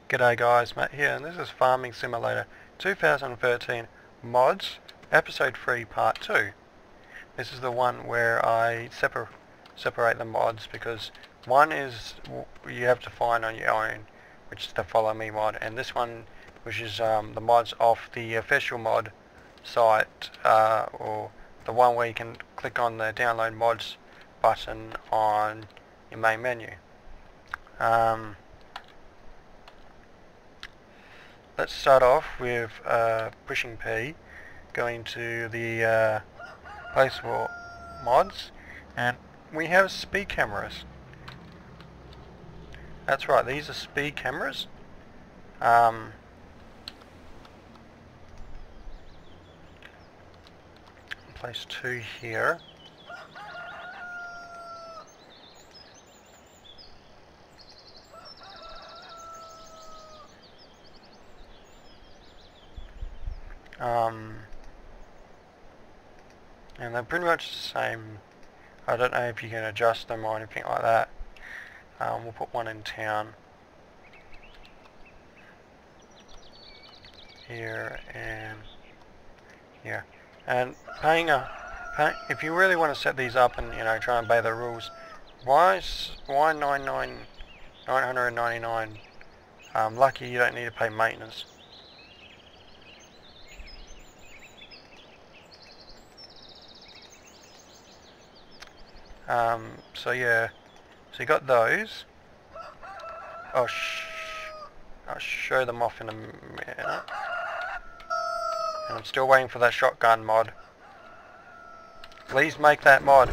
G'day guys, Matt here, and this is Farming Simulator 2013 Mods, Episode 3 Part 2. This is the one where I separate the mods, because one is you have to find on your own, which is the Follow Me mod, and this one, which is the mods off the official mod site, or the one where you can click on the Download Mods button on your main menu. Let's start off with pushing P, going to the place for mods, and we have speed cameras. That's right, these are speed cameras. Place 2 here. And they're pretty much the same. I don't know if you can adjust them or anything like that. We'll put one in town here and here. And if you really want to set these up and try and obey the rules, why 999? Lucky you don't need to pay maintenance. So yeah, so you got those. I'll show them off in a minute. And I'm still waiting for that shotgun mod. Please make that mod.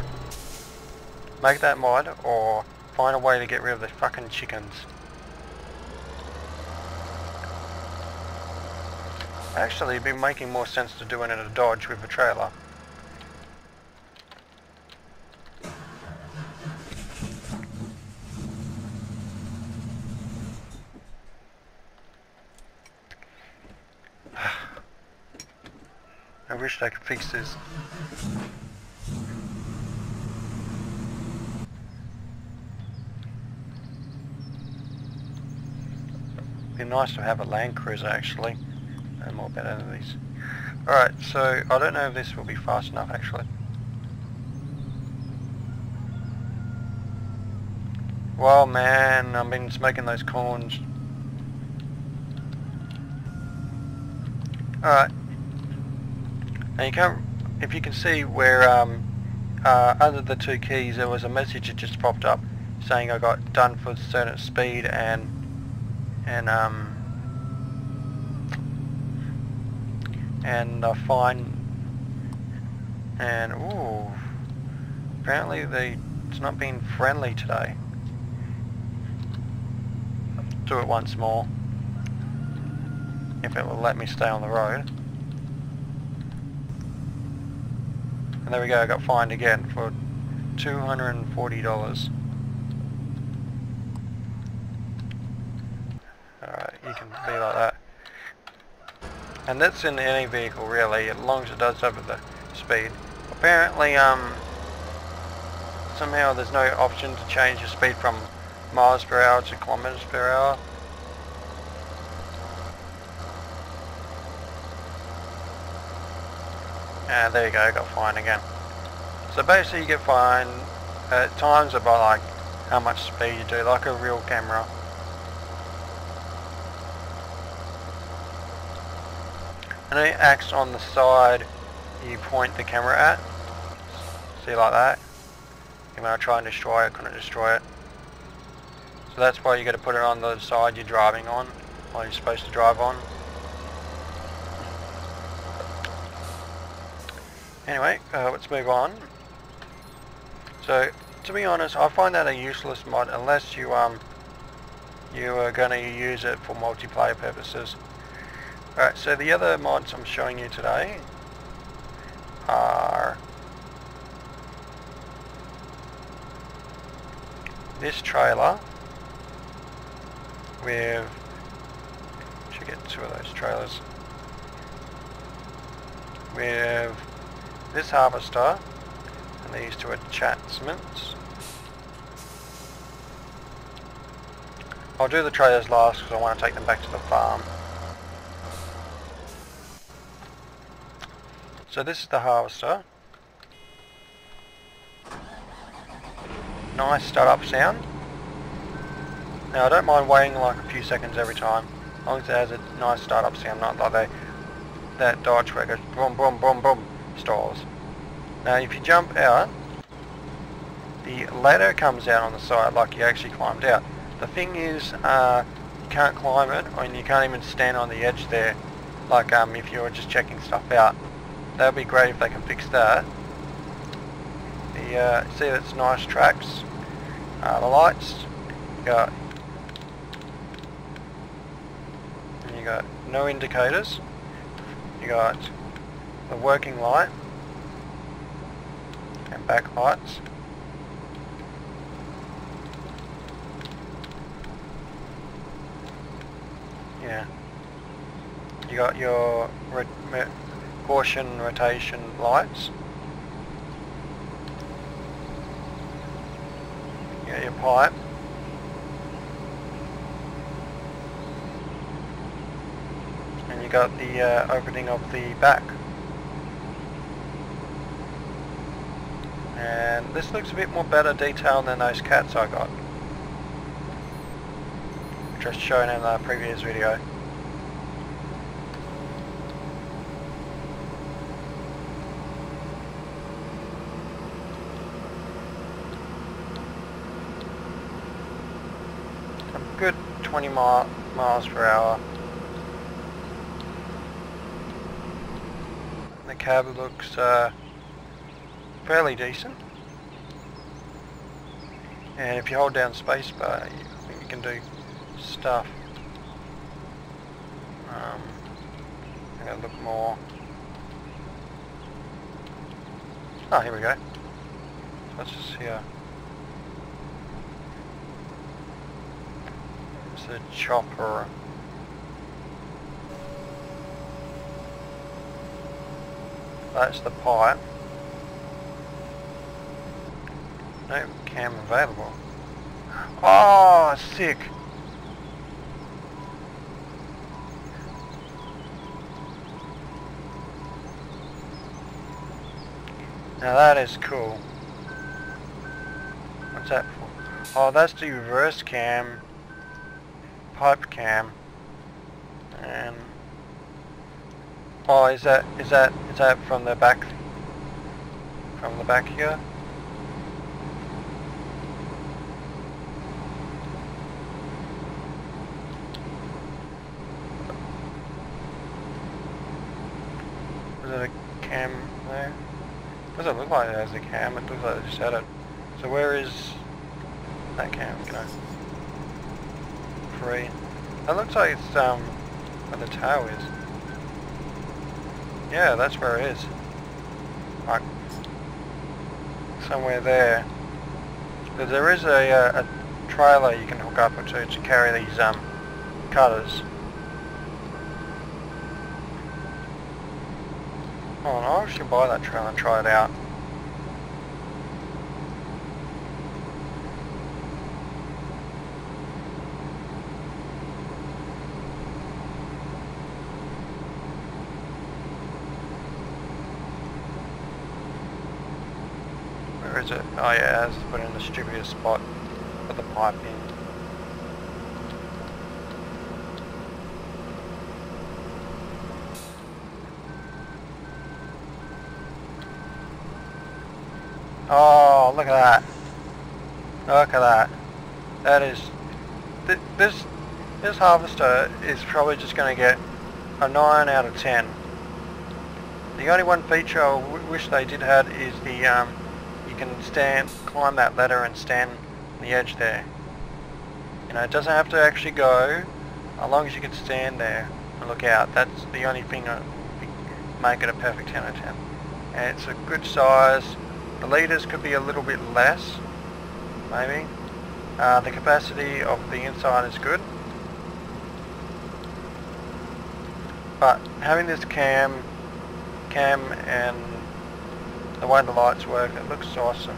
Make that mod, or find a way to get rid of the fucking chickens. Actually, it'd be making more sense to do it in a Dodge with a trailer. I wish I could fix this. Be nice to have a Land Cruiser actually. No more better than these. Alright, so I don't know if this will be fast enough actually. Well man, I've been smoking those corns. Alright. And you can't, if you can see where under the 2 keys there was a message that just popped up saying I got done for a certain speed and a fine, and ooh, apparently it's not being friendly today. Do it once more if it will let me stay on the road. And there we go, I got fined again for $240. Alright, you can be like that. And that's in any vehicle really, as long as it does over the speed. Apparently, somehow there's no option to change the speed from miles per hour to kilometers per hour. And there you go, I got fined again. So basically you get fined at times about like how much speed you do, like a real camera. And it acts on the side you point the camera at. See, like that. And when I try and destroy it, I couldn't destroy it. So that's why you got to put it on the side you're driving on, or you're supposed to drive on. Anyway, let's move on. So, to be honest, I find that a useless mod unless you are going to use it for multiplayer purposes. Alright, so the other mods I'm showing you today are this trailer with, should get 2 of those trailers, with this harvester and these 2 attachments, I'll do the trailers last because I want to take them back to the farm. So this is the harvester. Nice startup sound. Now I don't mind waiting like a few seconds every time, as long as it has a nice startup sound, not like that Dodge where it goes boom boom boom boom stalls. Now if you jump out, the ladder comes out on the side like you actually climbed out. The thing is, you can't climb it, and you can't even stand on the edge there, like if you were just checking stuff out. That would be great if they can fix that. The see, that's nice tracks. The lights, you got no indicators. You got the working light and back lights. Yeah. You got your caution rotation lights. You got your pipe. And you got the opening of the back. And this looks a bit more better detail than those cats I got, just shown in the previous video. A good 20 miles per hour. The cab looks fairly decent, and if you hold down spacebar, you can do stuff. I'm going to look more. Oh, here we go. Let's just here. It's a chopper. That's the pipe. No cam available. Oh, sick. Now that is cool. What's that for? Oh, that's the reverse cam, pipe cam, and oh, is that from the back? From the back here? Is it a cam there? Doesn't look like it has a cam, it looks like they just had it. So where is that cam? Free. That looks like it's where the tail is. Yeah, that's where it is. Like somewhere there. But there is a trailer you can hook up to carry these cutters. Oh, and I should buy that trailer and try it out. Where is it? Oh yeah, it's put in the stupidest spot. Put the pipe in. Oh, look at that. Look at that. That is... This harvester is probably just going to get a 9 out of 10. The only one feature I wish they did had is the... you can climb that ladder and stand on the edge there. You know, it doesn't have to actually go, as long as you can stand there and look out. That's the only thing that would make it a perfect 10 out of 10. And it's a good size. The litres could be a little bit less, maybe. The capacity of the inside is good. But having this cam and the way the lights work, it looks awesome.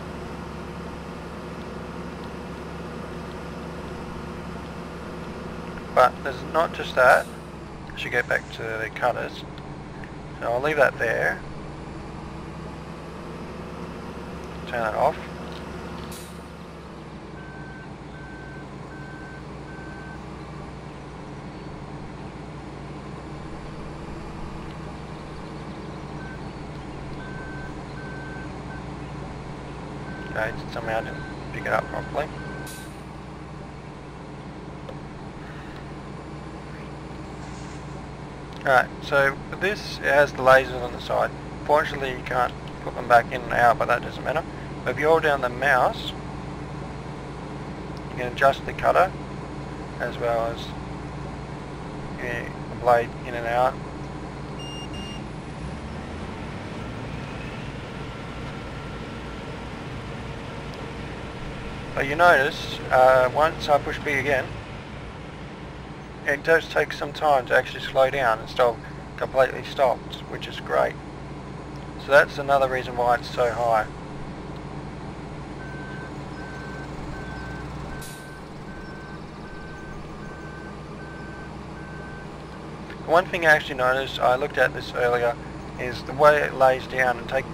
But there's not just that. I should get back to the cutters. So I'll leave that there. Turn that off. Okay, somehow I didn't pick it up properly. Alright, so this has the lasers on the side. Fortunately you can't put them back in and out, but that doesn't matter. But if you hold down the mouse, you can adjust the cutter as well as the blade in and out. But you notice, once I push B again, it does take some time to actually slow down instead of completely stopped, which is great. So that's another reason why it's so high. One thing I actually noticed, I looked at this earlier, is the way it lays down and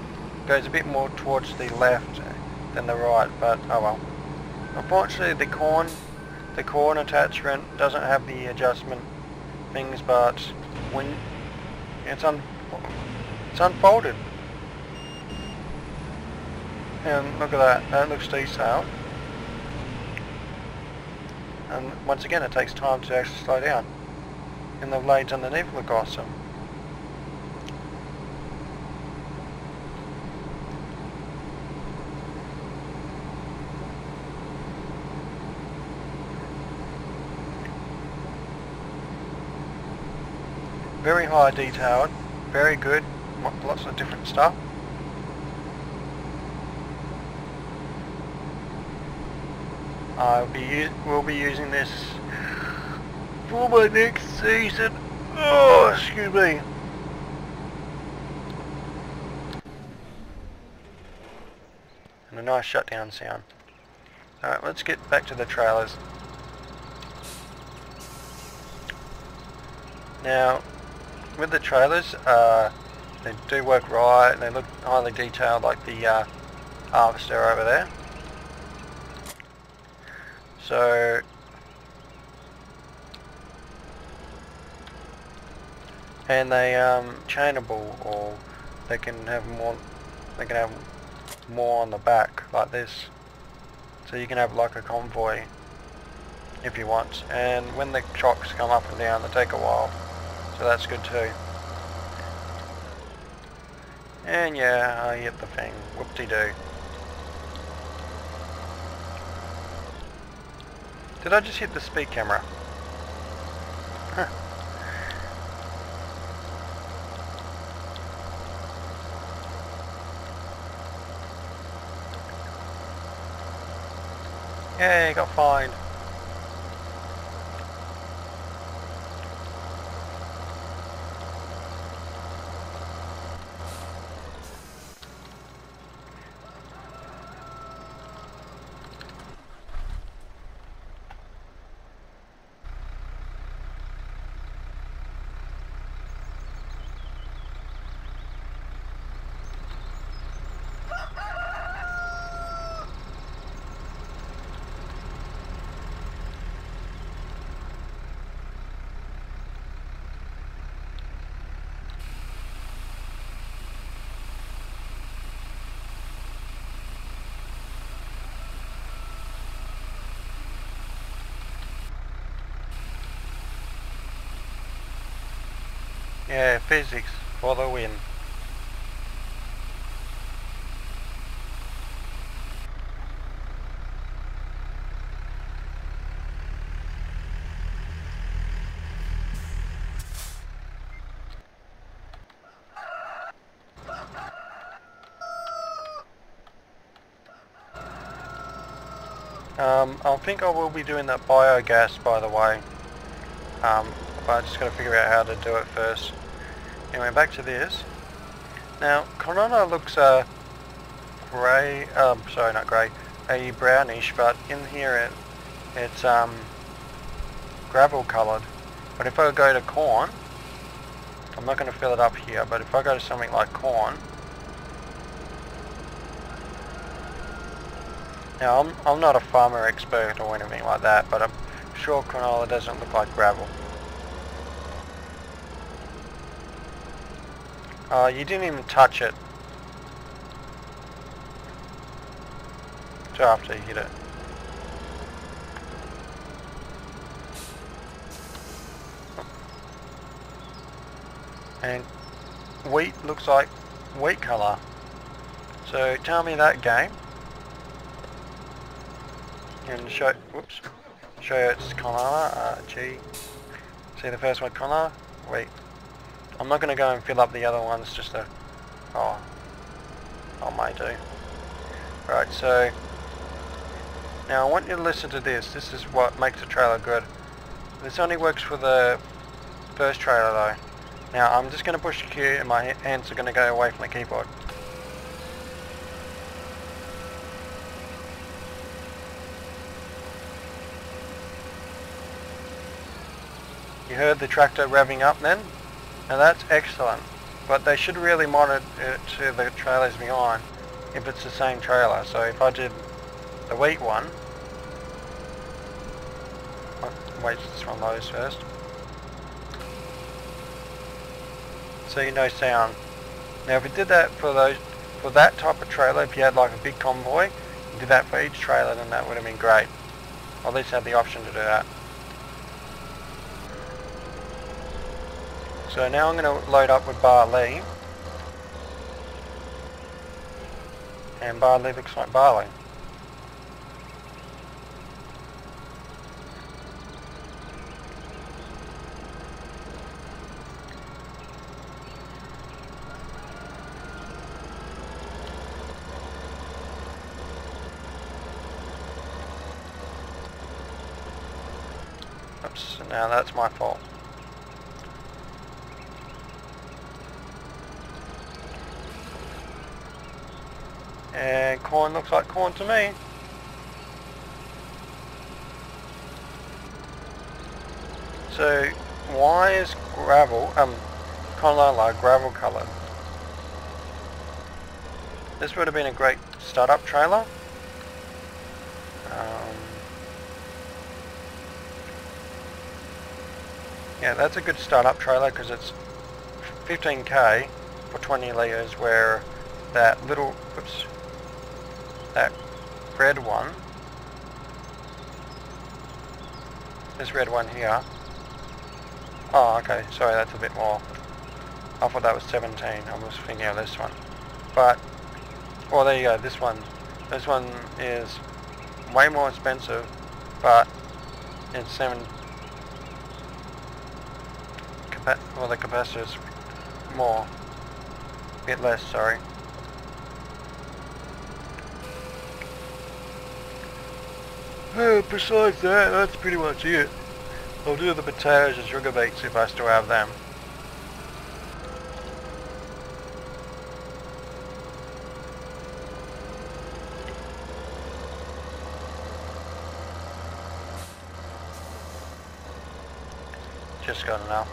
goes a bit more towards the left than the right, but oh well. Unfortunately the corn attachment doesn't have the adjustment things, but when it's unfolded. And look at that, that looks detailed. And once again it takes time to actually slow down. And the blades underneath look awesome. Very high detailed, very good, lots of different stuff. We'll be using this for my next season. Oh, excuse me. And a nice shutdown sound. Alright, let's get back to the trailers. Now, with the trailers, they do work right and they look highly detailed, like the harvester over there. So and they chainable, or they can have more. They can have more on the back like this, so you can have like a convoy if you want. And when the trucks come up and down, they take a while, so that's good too. And yeah, I hit the thing. Whoop-de-doo. Did I just hit the speed camera? Huh. Yay, got fined. Yeah, physics for the win. I think I will be doing that biogas, by the way, but I just got to figure out how to do it first. Anyway, back to this. Now, Corona looks grey, sorry, not grey, a brownish, but in here it's gravel coloured. But if I go to corn, I'm not going to fill it up here, but if I go to something like corn, now I'm not a farmer expert or anything like that, but I'm sure canola doesn't look like gravel. You didn't even touch it till after you hit it. And wheat looks like wheat colour. So tell me that, game. And show its colour. G. See the first one, colour. Wheat. I'm not going to go and fill up the other ones. Just to. Oh, I may do. Right. So now I want you to listen to this. This is what makes a trailer good. This only works for the first trailer though. Now I'm just going to push Q and my hands are going to go away from the keyboard. You heard the tractor revving up then? Now that's excellent, but they should really monitor it to the trailers behind if it's the same trailer. So if I did the wheat one, wait, this one loads first. So you know sound. Now if you did that for that type of trailer, if you had like a big convoy, you did that for each trailer, then that would have been great. Or at least had the option to do that. So now I'm going to load up with barley. And barley looks like barley. Oops, now that's my fault. And corn looks like corn to me. So why is canola gravel coloured? This would have been a great startup trailer. Yeah, that's a good startup trailer because it's 15k for 20 litres, where that little, that red one, this red one here, oh okay, sorry, that's a bit more. I thought that was 17, I was thinking of this one. But, well there you go, this one is way more expensive, but it's the capacitor's more, a bit less, sorry. Besides that, that's pretty much it. I'll do the potatoes and sugar beets if I still have them. Just got enough.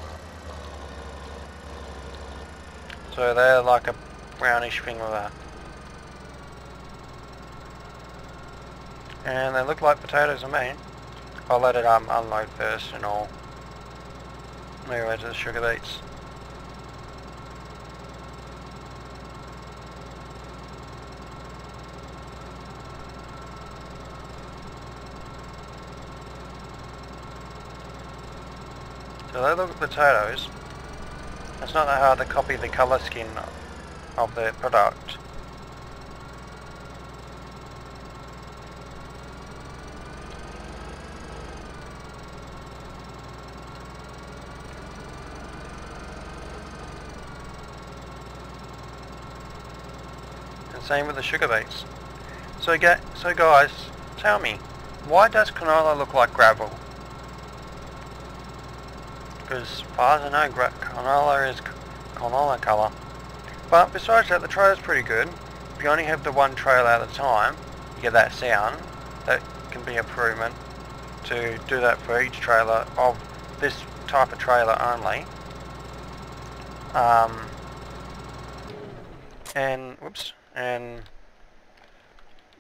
So they're like a brownish thing with that. And they look like potatoes to me. I'll let it unload first and I'll move over to the sugar beets. So they look like potatoes. It's not that hard to copy the colour scheme of the product. And same with the sugar beets. So guys, tell me, why does canola look like gravel? Because as far as I know, canola is canola colour. But besides that, the trailer's pretty good. If you only have the one trailer at a time, you get that sound. That can be improvement to do that for each trailer of this type of trailer only. And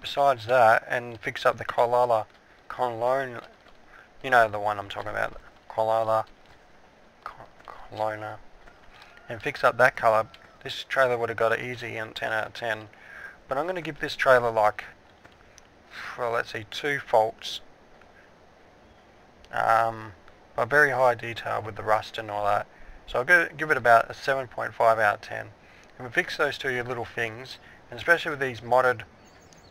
besides that, and fix up the Colonna, you know the one I'm talking about, Colonna, and fix up that colour, this trailer would have got it easy and 10 out of 10. But I'm going to give this trailer like, well, let's see, 2 faults. A very high detail with the rust and all that. So I'll give it about a 7.5 out of 10. If we fix those 2 little things, and especially with these modded,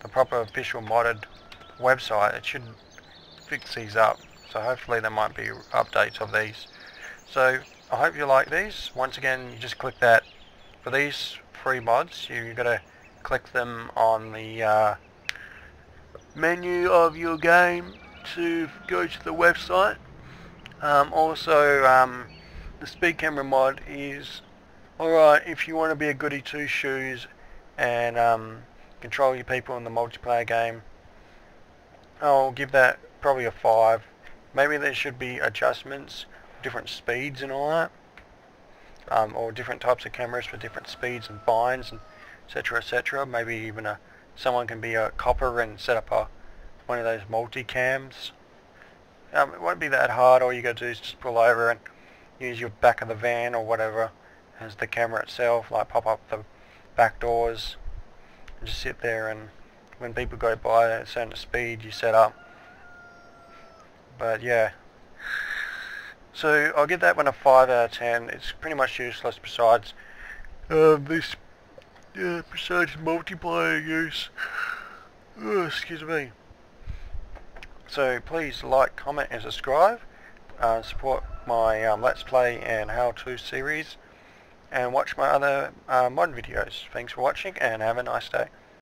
the proper official modded website, it should fix these up. So hopefully there might be updates of these. So I hope you like these. Once again, you just click that. For these free mods, you've got to click them on the menu of your game to go to the website. Also, the speed camera mod is alright if you want to be a goody two shoes and control your people in the multiplayer game. I'll give that probably a 5. Maybe there should be adjustments, different speeds and all that, or different types of cameras for different speeds and binds, and etc, etc. Maybe even someone can be a copper and set up one of those multi-cams. It won't be that hard. All you got to do is just pull over and use your back of the van or whatever as the camera itself, like pop up the back doors and just sit there, and when people go by at a certain speed you set up. But yeah, so I'll give that one a 5 out of 10. It's pretty much useless besides besides multiplayer use. Excuse me. So please like, comment and subscribe. Support my Let's Play and how-to series, and watch my other mod videos. Thanks for watching and have a nice day.